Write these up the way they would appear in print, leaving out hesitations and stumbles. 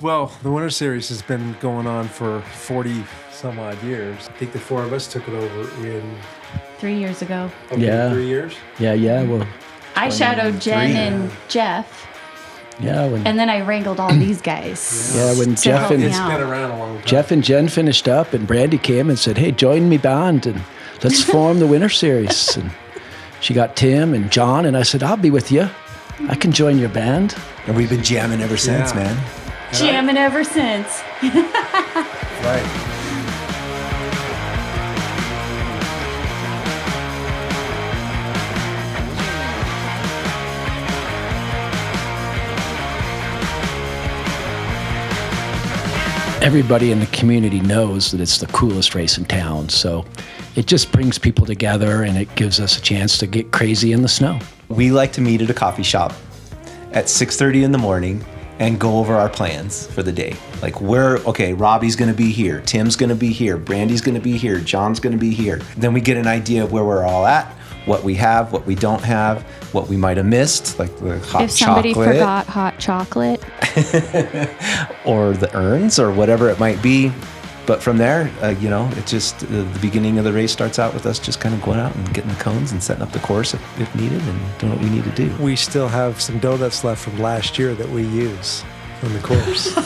Well, the Winter Series has been going on for 40 some odd years. I think the four of us took it over in 3 years ago. Okay, Yeah. 3 years? Yeah. Well, I shadowed Jen and Jeff, yeah. and then I wrangled all these guys. Yeah, when to Jeff help and me It's out. been around a long time. Jeff and Jen finished up, and Brandy came and said, "Hey, join me band and let's form the Winter Series." And she got Tim and John, and I said, "I'll be with you. I can join your band." And we've been jamming ever since, Yeah. man. Jamming ever since. Right. Everybody in the community knows that it's the coolest race in town, so it just brings people together, and it gives us a chance to get crazy in the snow. We like to meet at a coffee shop at 6:30 in the morning and go over our plans for the day. Like Robbie's gonna be here, Tim's gonna be here, Brandy's gonna be here, John's gonna be here. Then we get an idea of where we're all at, what we have, what we don't have, what we might have missed, like the hot If somebody chocolate. forgot hot chocolate. Or the urns or whatever it might be. But from there, it's just the beginning of the race starts out with us just kind of going out and getting the cones and setting up the course if needed and doing what we need to do. We still have some donuts left from last year that we use on the course.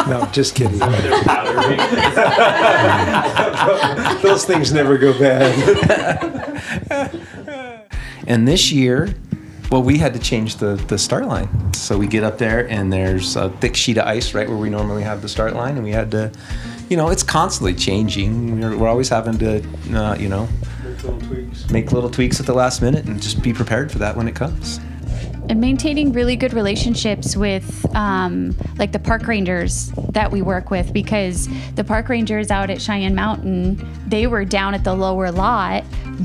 No, just kidding. Those things never go bad. And this year, well, we had to change the start line. So we get up there and there's a thick sheet of ice right where we normally have the start line. And we had to, it's constantly changing. We're always having to, make little tweaks at the last minute and just be prepared for that when it comes. And maintaining really good relationships with like the park rangers that we work with, because the park rangers out at Cheyenne Mountain, they were down at the lower lot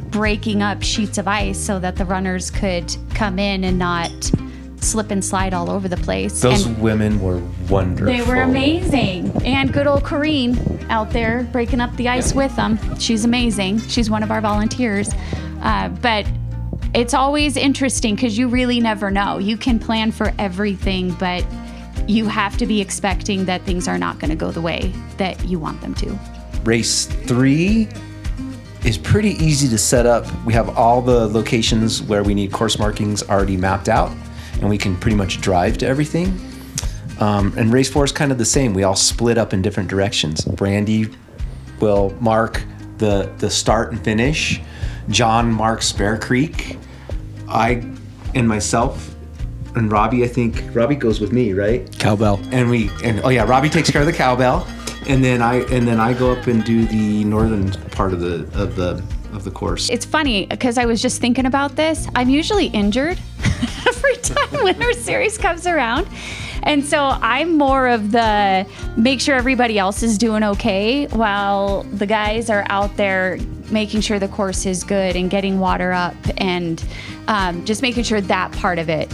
breaking up sheets of ice so that the runners could come in and not slip and slide all over the place. Those And women were wonderful. they were amazing. And good old Corrine out there breaking up the ice with them. She's amazing. She's one of our volunteers. But it's always interesting because you really never know. You can plan for everything, but you have to be expecting that things are not going to go the way that you want them to. Race 3 is pretty easy to set up. We have all the locations where we need course markings already mapped out, and we can pretty much drive to everything. And race 4 is kind of the same. We all split up in different directions. Brandy will mark the start and finish. John marks Bear Creek. I and myself and Robbie, I think Robbie goes with me, right? Cowbell. Robbie takes care of the cowbell, and then I go up and do the northern part of the course. It's funny because I was just thinking about this. I'm usually injured every time Winter Series comes around. And so I'm more of the make sure everybody else is doing okay while the guys are out there making sure the course is good and getting water up and just making sure that part of it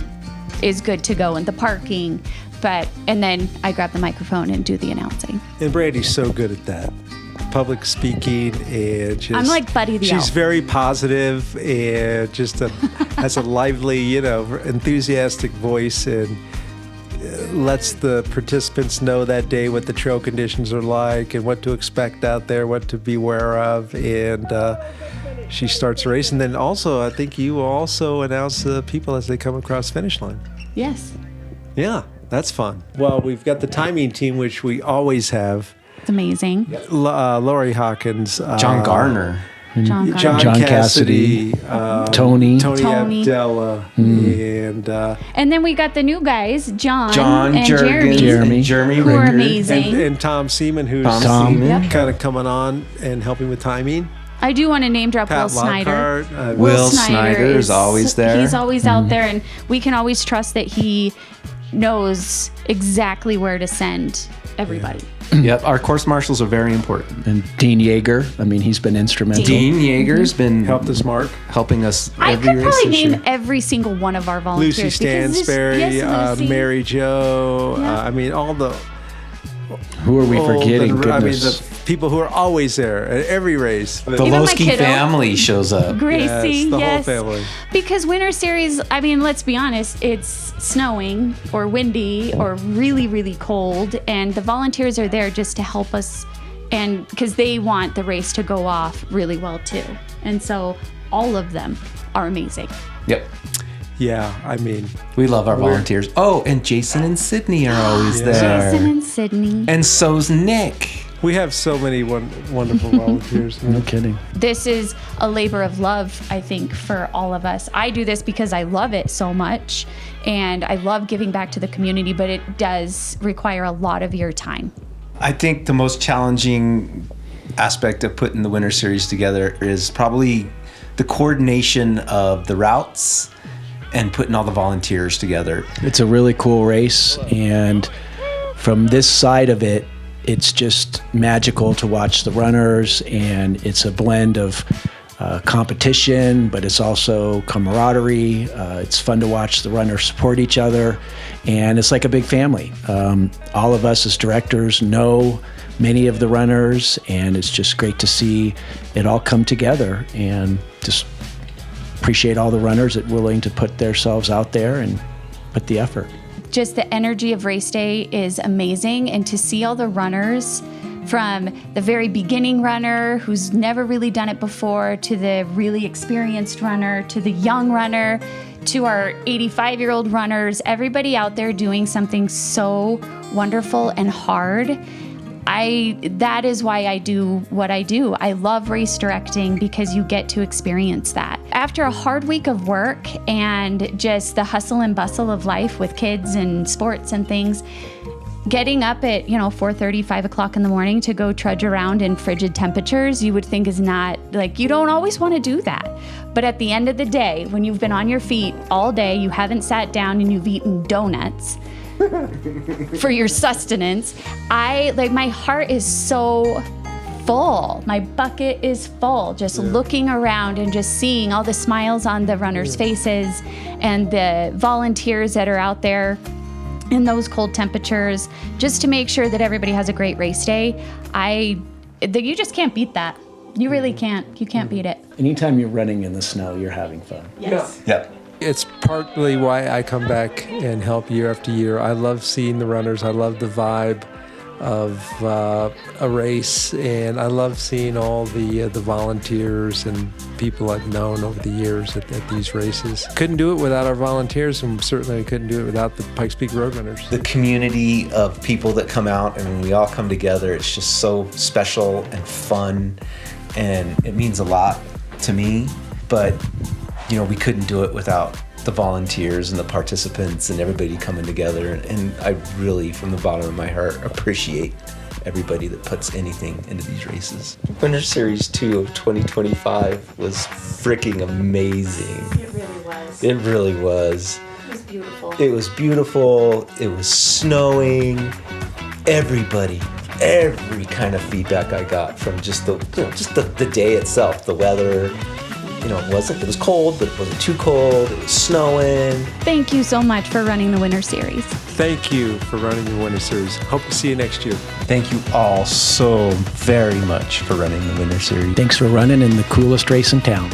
is good to go and the parking. And then I grab the microphone and do the announcing. And Brandy's so good at that. Public speaking and just... I'm like Buddy the She's Elf. very positive and just has a lively, enthusiastic voice and lets the participants know that day what the trail conditions are like and what to expect out there, what to be aware of. And she starts the race. And then also, I think you also announce the people as they come across the finish line. Yes. Yeah, that's fun. Well, we've got the timing team, which we always have. It's amazing. Lori Hawkins. John Garner. John John Gardner. Cassidy. Tony. Tony. Abdella. And And then we got the new guys, John and Jeremy, Jeremy. who are Rickard. amazing. and Tom Seaman, who's Tom Seaman. kind of coming on and helping with timing. I do want to name drop Pat Will Snyder. Lockhart. Will Snyder is always there. He's always out there, and we can always trust that he knows exactly where to send everybody. Yep, our course marshals are very important. And Dean Yeager. I mean, he's been instrumental. Dean Yeager's been Helped us, Mark. helping us I every could race probably this name year. every single one of our volunteers. Lucy because Stansberry, Lucy. Mary Jo. Yeah. I mean, all the Who are we old forgetting? and- I mean, Goodness. the people who are always there at every race. The Even my Lowski kiddo. family shows up. Gracie, the yes. whole family. Because Winter Series, I mean, let's be honest, it's snowing or windy or really, really cold, and the volunteers are there just to help us, and because they want the race to go off really well too. And so all of them are amazing. Yep. Yeah, I mean, We love our volunteers. Oh, and Jason and Sydney are always there. Jason and Sydney. And so's Nick. we have so many wonderful volunteers. No kidding. This is a labor of love, I think, for all of us. I do this because I love it so much, and I love giving back to the community, but it does require a lot of your time. I think the most challenging aspect of putting the Winter Series together is probably the coordination of the routes and putting all the volunteers together. It's a really cool race, and from this side of it, it's just magical to watch the runners, and it's a blend of competition, but it's also camaraderie. It's fun to watch the runners support each other, and it's like a big family. All of us as directors know many of the runners, and it's just great to see it all come together, and just appreciate all the runners that are willing to put themselves out there and put the effort. Just the energy of race day is amazing, and to see all the runners from the very beginning runner who's never really done it before to the really experienced runner to the young runner to our 85-year-old runners, everybody out there doing something so wonderful and hard. That is why I do what I do. I love race directing because you get to experience that. After a hard week of work and just the hustle and bustle of life with kids and sports and things, getting up at 4:30, 5 o'clock in the morning to go trudge around in frigid temperatures, you would think is not, like, you don't always want to do that. But at the end of the day, when you've been on your feet all day, you haven't sat down and you've eaten donuts for your sustenance, my heart is so full. My bucket is full just looking around and just seeing all the smiles on the runners' faces and the volunteers that are out there in those cold temperatures just to make sure that everybody has a great race day. You just can't beat that. You really can't. You can't beat it. Anytime you're running in the snow, you're having fun. Yes. Yep. It's partly why I come back and help year after year. I love seeing the runners. I love the vibe of a race, and I love seeing all the volunteers and people I've known over the years at these races. Couldn't do it without our volunteers, and certainly couldn't do it without the Pikes Peak Road Runners. The community of people that come out, and when we all come together, it's just so special and fun, and it means a lot to me. But we couldn't do it without the volunteers and the participants and everybody coming together. And I really, from the bottom of my heart, appreciate everybody that puts anything into these races. Winter Series 2 of 2025 was freaking amazing. It really was. It really was. It was beautiful. It was beautiful. It was snowing. Every kind of feedback I got from just the day itself, the weather. It was cold, but it wasn't too cold. It was snowing. Thank you so much for running the Winter Series. Thank you for running the Winter Series. Hope to see you next year. Thank you all so very much for running the Winter Series. Thanks for running in the coolest race in town.